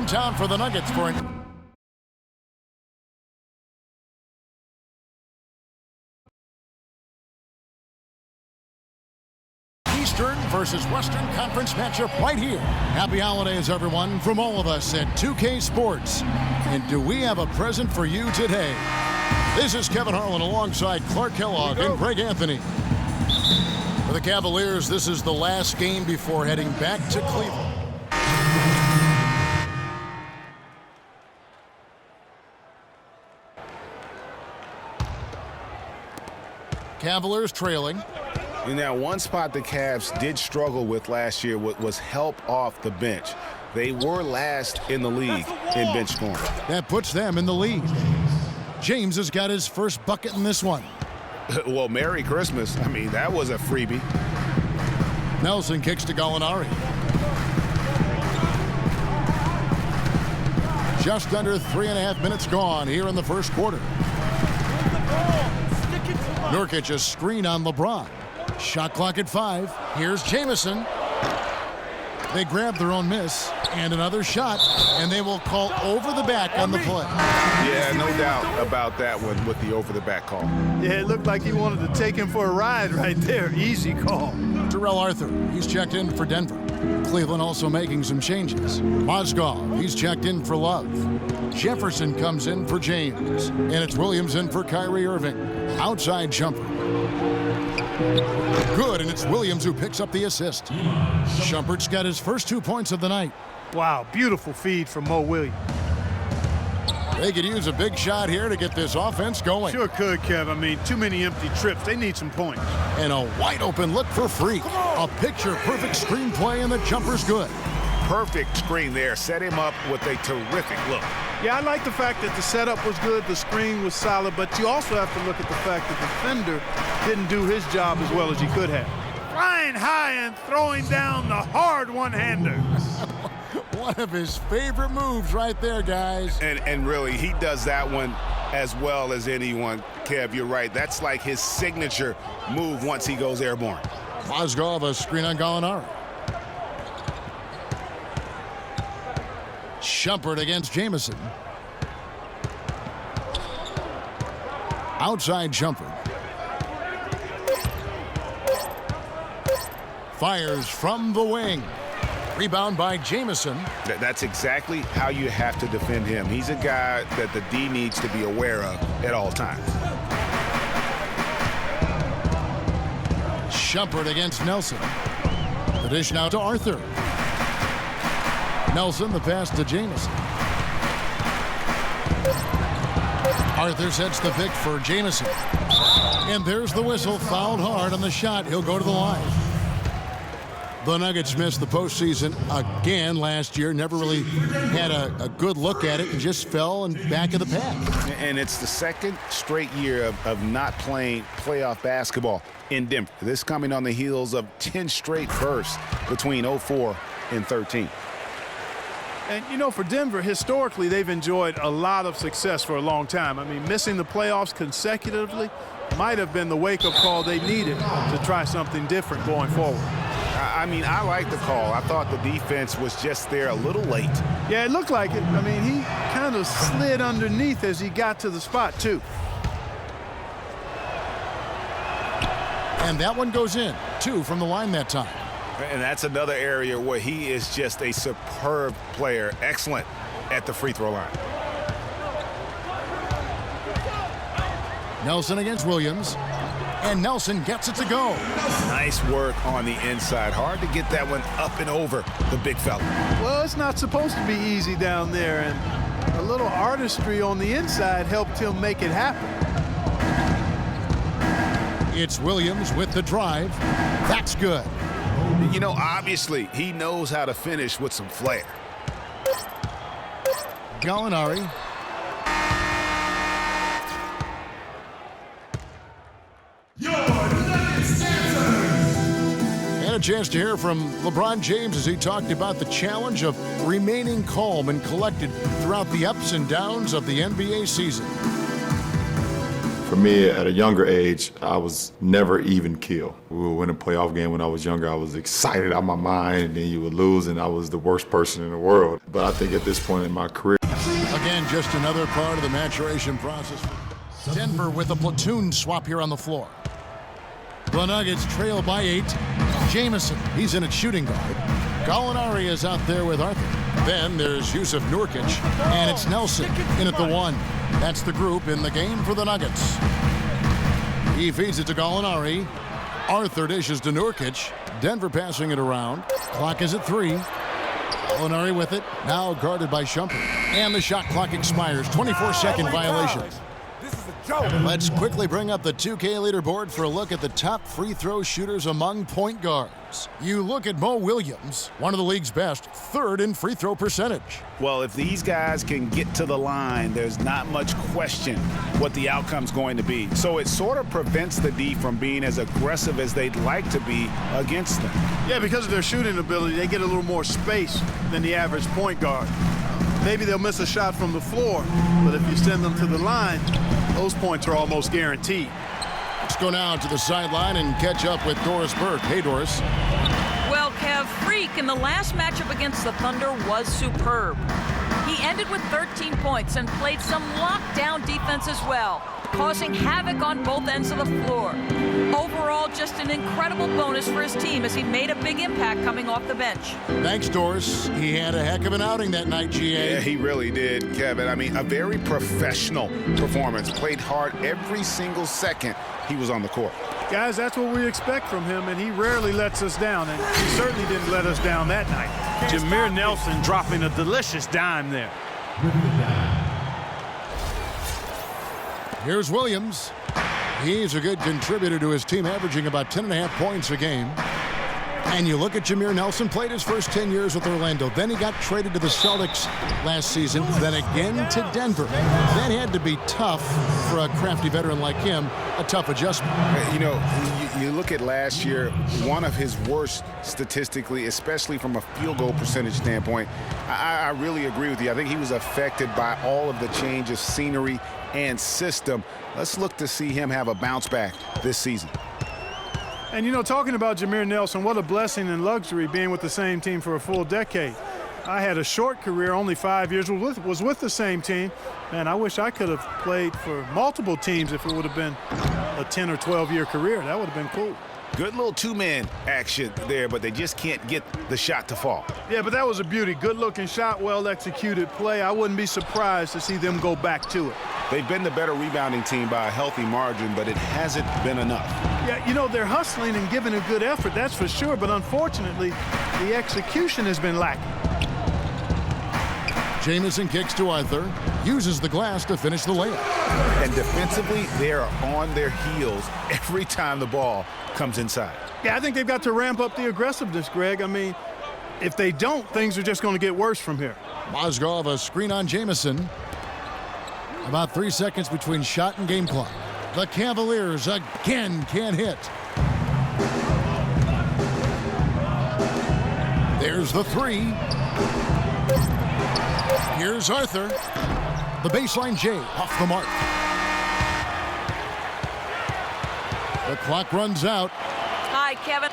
town for the Nuggets for an Eastern versus Western Conference matchup right here. Happy holidays, everyone, from all of us at 2K Sports. And do we have a present for you today? This is Kevin Harlan alongside Clark Kellogg and Greg Anthony. For the Cavaliers, this is the last game before heading back to Cleveland. Cavaliers trailing. And now one spot the Cavs did struggle with last year was help off the bench. They were last in the league in bench scoring. That puts them in the lead. James has got his first bucket in this one. Well, Merry Christmas. I mean, that was a freebie. Nelson kicks to Gallinari. Just under 3.5 minutes gone here in the first quarter. Nurkic a screen on LeBron. Shot clock at 5. Here's Jamison. They grab their own miss. And another shot. And they will call over the back on the play. Yeah, no doubt about that one with the over the back call. Yeah, it looked like he wanted to take him for a ride right there. Easy call. Terrell Arthur, he's checked in for Denver. Cleveland also making some changes. Mozgov, he's checked in for Love. Jefferson comes in for James. And it's Williams in for Kyrie Irving. Outside jumper. Good, and it's Williams who picks up the assist. Shumpert's got his first 2 points of the night. Wow, beautiful feed from Mo Williams. They could use a big shot here to get this offense going. Sure could, Kev. I mean, too many empty trips. They need some points. And a wide open look for Freak. A picture-perfect screenplay, and the jumper's good. Perfect screen there. Set him up with a terrific look. Yeah, I like the fact that the setup was good, the screen was solid, but you also have to look at the fact that the defender didn't do his job as well as he could have. Flying high and throwing down the hard one-hander. One of his favorite moves right there, guys. And really, he does that one as well as anyone. Kev, you're right. That's like his signature move once he goes airborne. Mozgov a screen on Gallinari. Shumpert against Jamison. Outside jumper. Fires from the wing. Rebound by Jamison. That's exactly how you have to defend him. He's a guy that the D needs to be aware of at all times. Shumpert against Nelson. The dish now to Arthur. Nelson, the pass to Jamison. Arthur sets the pick for Jamison. And there's the whistle, fouled hard on the shot. He'll go to the line. The Nuggets missed the postseason again last year. Never really had a good look at it and just fell in back of the pack. And it's the second straight year of not playing playoff basketball in Denver. This coming on the heels of 10 straight bursts between 04 and 13. And, you know, for Denver, historically, they've enjoyed a lot of success for a long time. I mean, missing the playoffs consecutively might have been the wake-up call they needed to try something different going forward. I mean, I like the call. I thought the defense was just there a little late. Yeah, it looked like it. I mean, he kind of slid underneath as he got to the spot, too. And that one goes in. 2 from the line that time. And that's another area where he is just a superb player. Excellent at the free throw line. Nelson against Williams. And Nelson gets it to go. Nice work on the inside. Hard to get that one up and over the big fella. Well, it's not supposed to be easy down there, and a little artistry on the inside helped him make it happen. It's Williams with the drive. That's good. You know, obviously, he knows how to finish with some flair. Gallinari. And a chance to hear from LeBron James as he talked about the challenge of remaining calm and collected throughout the ups and downs of the NBA season. For me, at a younger age, I was never even kill. We would win a playoff game when I was younger. I was excited out of my mind, and then you would lose, and I was the worst person in the world. But I think at this point in my career. Again, just another part of the maturation process. Denver with a platoon swap here on the floor. The Nuggets trail by 8. Jamison, he's in at shooting guard. Gallinari is out there with Arthur. Then there's Yusuf Nurkic, and it's Nelson in at the 1. That's the group in the game for the Nuggets. He feeds it to Gallinari. Arthur dishes to Nurkic. Denver passing it around. Clock is at 3. Gallinari with it, now guarded by Shumpert. And the shot clock expires. 24-second violation. Let's quickly bring up the 2K leaderboard for a look at the top free throw shooters among point guards. You look at Mo Williams, one of the league's best, 3rd in free throw percentage. Well, if these guys can get to the line, there's not much question what the outcome's going to be. So it sort of prevents the D from being as aggressive as they'd like to be against them. Yeah, because of their shooting ability, they get a little more space than the average point guard. Maybe they'll miss a shot from the floor, but if you send them to the line, those points are almost guaranteed. Let's go now to the sideline and catch up with Doris Burke. Hey, Doris. Well, Kev, Freak in the last matchup against the Thunder was superb. He ended with 13 points and played some lockdown defense as well, causing havoc on both ends of the floor. Overall, just an incredible bonus for his team as he made a big impact coming off the bench. Thanks, Doris. He had a heck of an outing that night, GA. Yeah, he really did, Kevin. I mean, a very professional performance. Played hard every single second he was on the court. Guys, that's what we expect from him, and he rarely lets us down, and he certainly didn't let us down that night. Jameer Nelson dropping a delicious dime there. Here's Williams. He's a good contributor to his team, averaging about 10.5 points a game. And you look at Jameer Nelson, played his first 10 years with Orlando. Then he got traded to the Celtics last season, then again to Denver. That had to be tough for a crafty veteran like him, a tough adjustment. You know, you look at last year, one of his worst statistically, especially from a field goal percentage standpoint. I really agree with you. I think he was affected by all of the change of scenery and system. Let's look to see him have a bounce back this season. And, you know, talking about Jameer Nelson, what a blessing and luxury being with the same team for a full decade. I had a short career, only 5 years, was with the same team. And I wish I could have played for multiple teams if it would have been a 10 or 12-year career. That would have been cool. Good little two-man action there, but they just can't get the shot to fall. Yeah, but that was a beauty. Good-looking shot, well-executed play. I wouldn't be surprised to see them go back to it. They've been the better rebounding team by a healthy margin, but it hasn't been enough. Yeah, you know, they're hustling and giving a good effort, that's for sure, but unfortunately, the execution has been lacking. Jamison kicks to Arthur, uses the glass to finish the layup. And defensively, they are on their heels every time the ball comes inside. Yeah, I think they've got to ramp up the aggressiveness, Greg. I mean, if they don't, things are just going to get worse from here. Mozgov, a screen on Jamison. About 3 seconds between shot and game clock. The Cavaliers again can't hit. There's the 3. Here's Arthur. The baseline J off the mark. The clock runs out. Hi, Kevin.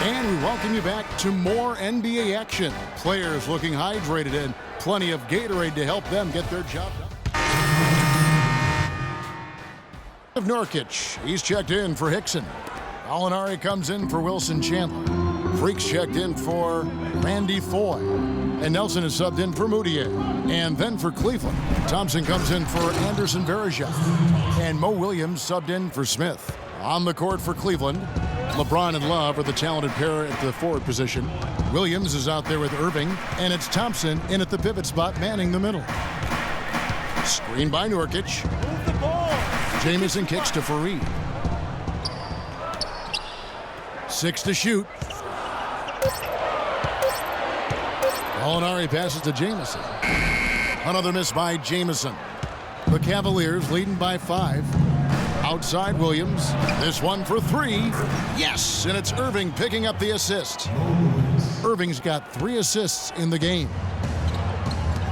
And we welcome you back to more NBA action. Players looking hydrated and plenty of Gatorade to help them get their job done. Of Nurkic, he's checked in for Hickson. Gallinari comes in for Wilson Chandler. Freak's checked in for Randy Foy. And Nelson is subbed in for Moutier. And then for Cleveland, Thompson comes in for Anderson Varejao. And Mo Williams subbed in for Smith. On the court for Cleveland, LeBron and Love are the talented pair at the forward position. Williams is out there with Irving, and it's Thompson in at the pivot spot, manning the middle. Screen by Nurkic. Jamison kicks to Fareed. 6 to shoot. Gallinari passes to Jamison. Another miss by Jamison. The Cavaliers leading by 5. Outside Williams. This one for 3. Yes, and it's Irving picking up the assist. Irving's got 3 assists in the game.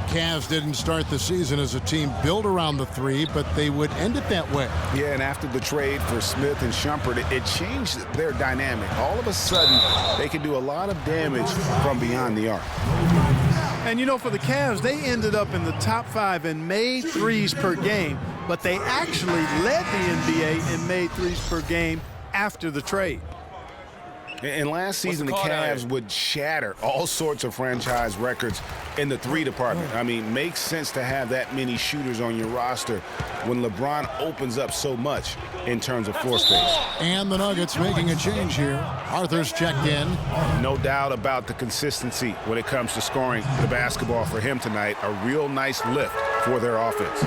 Cavs didn't start the season as a team built around the 3, but they would end it that way. Yeah, and after the trade for Smith and Shumpert, it changed their dynamic. All of a sudden, they could do a lot of damage from beyond the arc. And, you know, for the Cavs, they ended up in the top 5 in made threes per game, but they actually led the NBA in made threes per game after the trade. And last season, the Cavs would shatter all sorts of franchise records in the 3 department. I mean, makes sense to have that many shooters on your roster when LeBron opens up so much in terms of floor space. And the Nuggets making a change here. Arthur's checked in. No doubt about the consistency when it comes to scoring the basketball for him tonight. A real nice lift for their offense.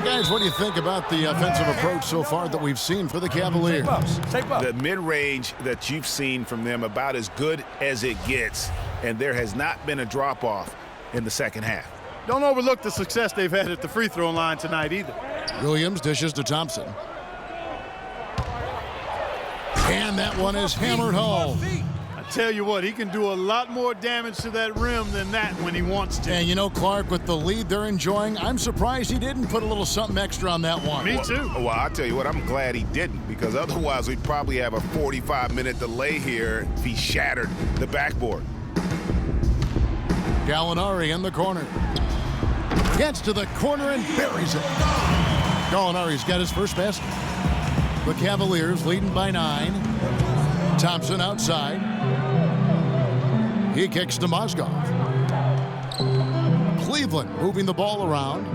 Guys, what do you think about the offensive approach so far that we've seen for the Cavaliers? The mid-range that you've seen from them about as good as it gets, and there has not been a drop-off in the second half. Don't overlook the success they've had at the free throw line tonight either. Williams dishes to Thompson. And that one is hammered home. I tell you what, he can do a lot more damage to that rim than that when he wants to. And you know, Clark, with the lead they're enjoying, I'm surprised he didn't put a little something extra on that one. Me too. Well, I'll tell you what, I'm glad he didn't, because otherwise we'd probably have a 45-minute delay here if he shattered the backboard. Gallinari in the corner. Gets to the corner and buries it. Gallinari's got his first basket. The Cavaliers leading by 9. Thompson outside. He kicks to Mozgov. Cleveland moving the ball around.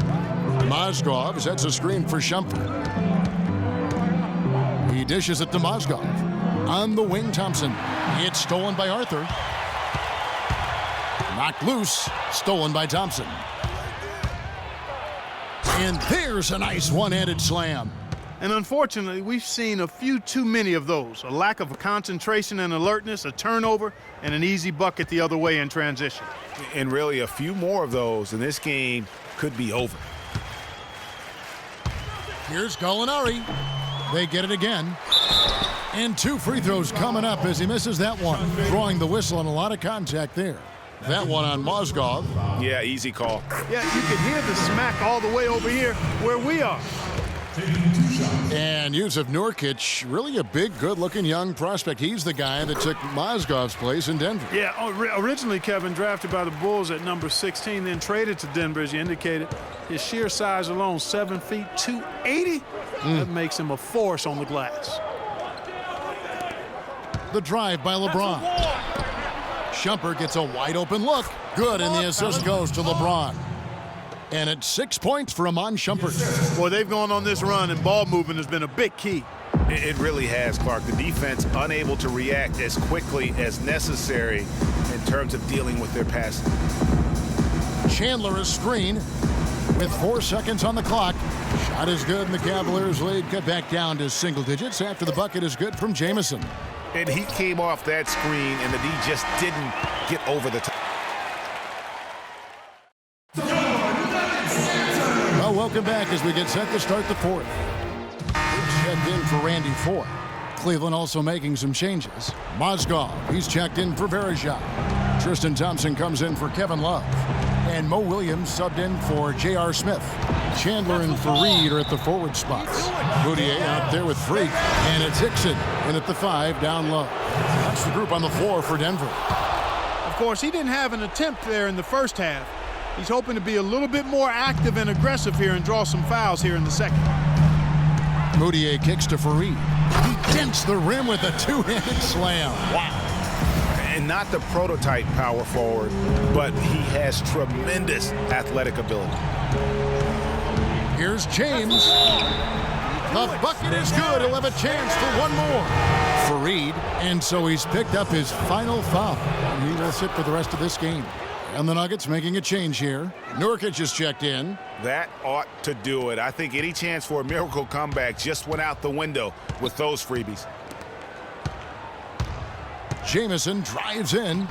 Mozgov sets a screen for Shumpert. He dishes it to Mozgov. On the wing, Thompson. It's stolen by Arthur. Knocked loose. Stolen by Thompson. And there's a nice one-handed slam. And unfortunately, we've seen a few too many of those. A lack of concentration and alertness, a turnover, and an easy bucket the other way in transition. And really, a few more of those, and this game could be over. Here's Gallinari. They get it again. And 2 free throws coming up as he misses that one. Drawing the whistle and a lot of contact there. That one on Mozgov. Yeah, easy call. Yeah, you can hear the smack all the way over here where we are. And Yusuf Nurkic, really a big, good-looking young prospect. He's the guy that took Mozgov's place in Denver. Yeah, originally, Kevin, drafted by the Bulls at number 16, then traded to Denver, as you indicated. His sheer size alone, 7 feet, 280. That makes him a force on the glass. The drive by LeBron. Shumpert gets a wide-open look. Good, and the assist goes to LeBron. And it's 6 points for Iman Shumpert. Boy, they've gone on this run, and ball movement has been a big key. It really has, Clark. The defense unable to react as quickly as necessary in terms of dealing with their passing. Chandler is screen with 4 seconds on the clock. Shot is good, and the Cavaliers lead cut back down to single digits after the bucket is good from Jamison. And he came off that screen, and the D just didn't get over the top. Well, welcome back as we get set to start the 4th. Checked in for Randy Ford. Cleveland also making some changes. Mozgov, he's checked in for Verejao. Tristan Thompson comes in for Kevin Love. And Mo Williams subbed in for J.R. Smith. Chandler and Fareed are at the forward spots. Moutier out there with Freak. And it's Hickson in at the 5 down low. That's the group on the floor for Denver. Of course, he didn't have an attempt there in the first half. He's hoping to be a little bit more active and aggressive here and draw some fouls here in the second. Moutier kicks to Fareed. He dents the rim with a 2-handed slam. Wow. And not the prototype power forward, but he has tremendous athletic ability. Here's James. The bucket is good. He'll have a chance for one more. Fareed, and so he's picked up his final foul. And he will sit for the rest of this game. And the Nuggets making a change here. Nurkic is checked in. That ought to do it. I think any chance for a miracle comeback just went out the window with those freebies. Jamison drives in.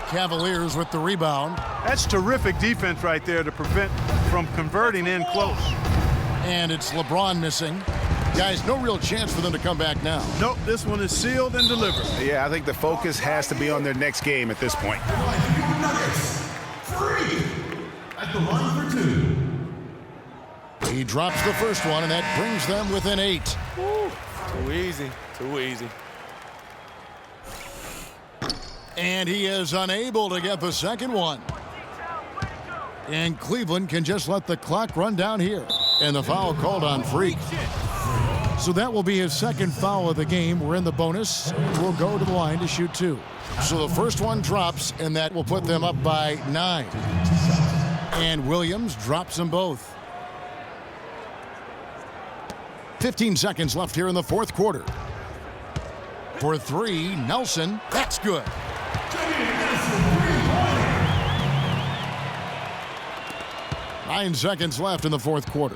Cavaliers with the rebound. That's terrific defense right there to prevent from converting in close. And it's LeBron missing. Guys, no real chance for them to come back now. Nope, this one is sealed and delivered. Yeah, I think the focus has to be on their next game at this point. Nuggets, free at the line for 2. He drops the first one, and that brings them within 8. Woo. Too easy, too easy. And he is unable to get the second one. And Cleveland can just let the clock run down here. And the foul called on Freak. So that will be his second foul of the game. We're in the bonus. We'll go to the line to shoot 2. So the first one drops, and that will put them up by 9. And Williams drops them both. 15 seconds left here in the fourth quarter. For 3, Nelson. That's good. 9 seconds left in the fourth quarter.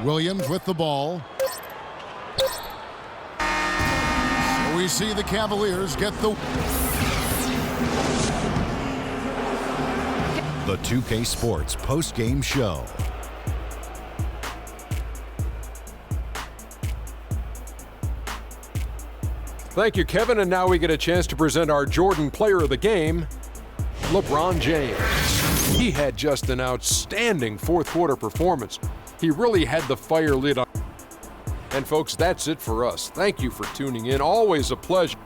Williams with the ball. We see the Cavaliers get the 2K Sports post-game show. Thank you, Kevin. And now we get a chance to present our Jordan Player of the Game, LeBron James. He had just an outstanding fourth quarter performance. He really had the fire lit on. And folks, that's it for us. Thank you for tuning in. Always a pleasure.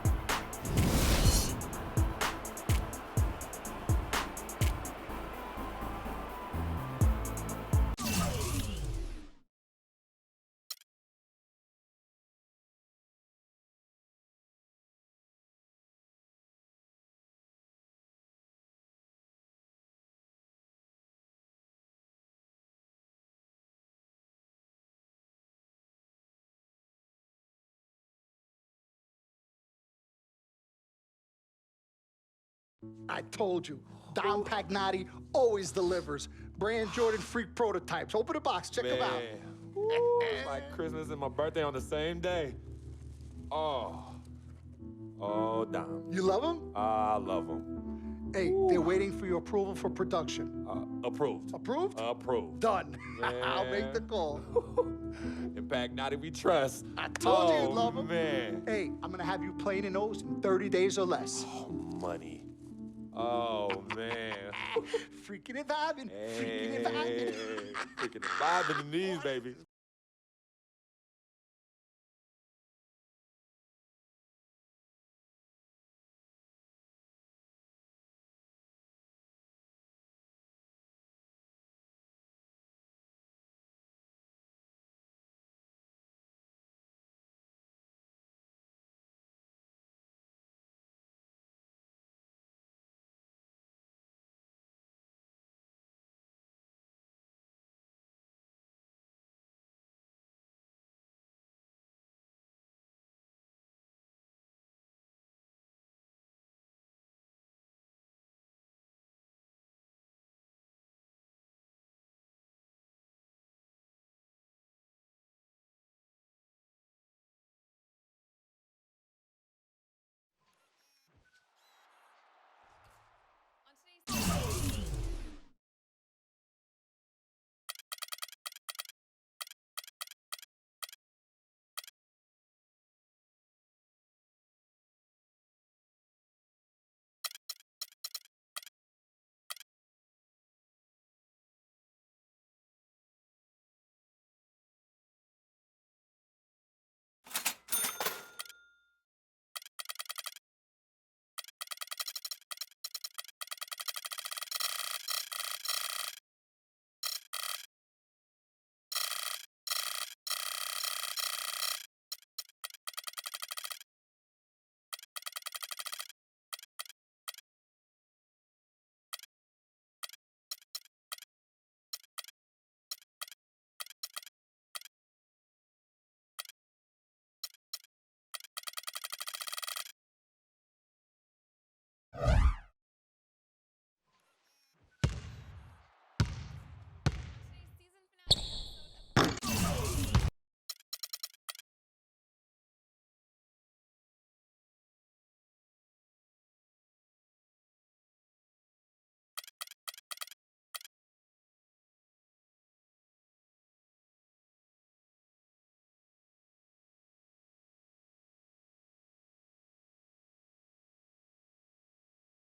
I told you, Dom Pagnotti always delivers. Brand Jordan Freak prototypes. Open the box, check them out. Woo, my Christmas and my birthday on the same day. Oh, Dom. You love them? I love them. Hey, they're waiting for your approval for production. Approved. Approved? Approved. Done. I'll make the call. In Pagnotti we trust. I told you you'd love them. Man. Hey, I'm going to have you playing in those in 30 days or less. Money. Oh, man. Freaking and vibing. Freaking and vibing. Freaking vibing in these, baby.